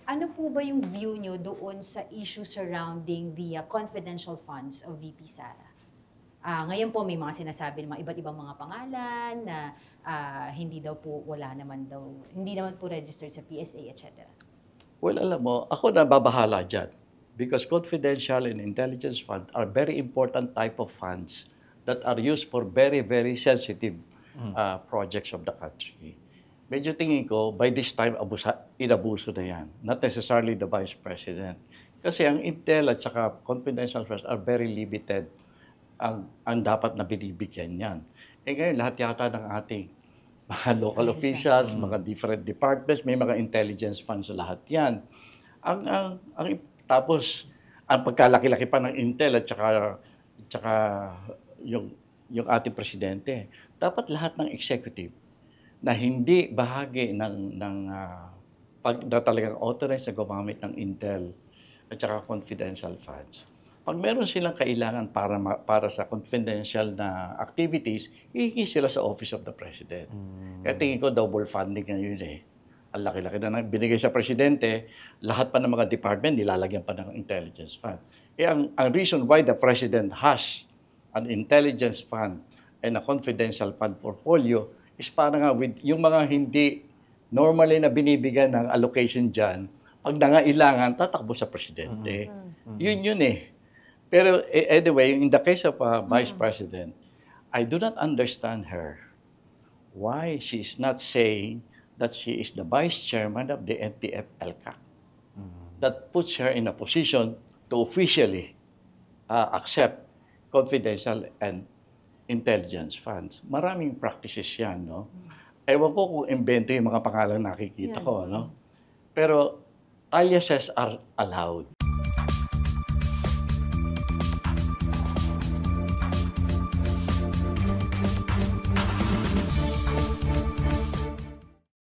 Ano po ba yung view nyo doon sa issue surrounding the confidential funds of VP Sara? Ngayon po may mga sinasabi ng mga iba't ibang mga pangalan na hindi daw po, wala naman daw, hindi naman po registered sa PSA, etc. Well, alam mo, ako nababahala dyan. Because confidential and intelligence fund are very important type of funds that are used for very, very sensitive projects of the country. Medyo tingin ko, by this time, inabuso na yan. Not necessarily the Vice President. Kasi ang intel at saka confidential funds are very limited ang dapat na binibigyan yan. Eh ngayon, lahat yata ng ating mga local officials, mga different departments, may mga intelligence funds lahat yan. Tapos, ang pagkalaki-laki pa ng Intel at saka yung ating presidente, dapat lahat ng executive na hindi bahagi na talagang authorized na gumamit ng Intel at saka confidential funds. Pag meron silang kailangan para sa confidential na activities, hihingi sila sa Office of the President. Kaya tingin ko double funding ngayon eh. Ang laki-laki na binigay sa presidente, lahat pa ng mga department nilalagyan pa ng intelligence fund. Ang reason why the president has an intelligence fund and a confidential fund portfolio is para nga with yung mga hindi normally na binibigyan ng allocation dyan, pag nangailangan, tatakbo sa presidente. Yun eh. Pero anyway, in the case of Vice President, I do not understand her why she is not saying that she is the Vice Chairman of the NTF-ELCAC. That puts her in a position to officially accept confidential and intelligence funds. Maraming practices yan, no? Ewan ko kung invento yung mga pangalan nakikita ko, no? Pero aliases are allowed.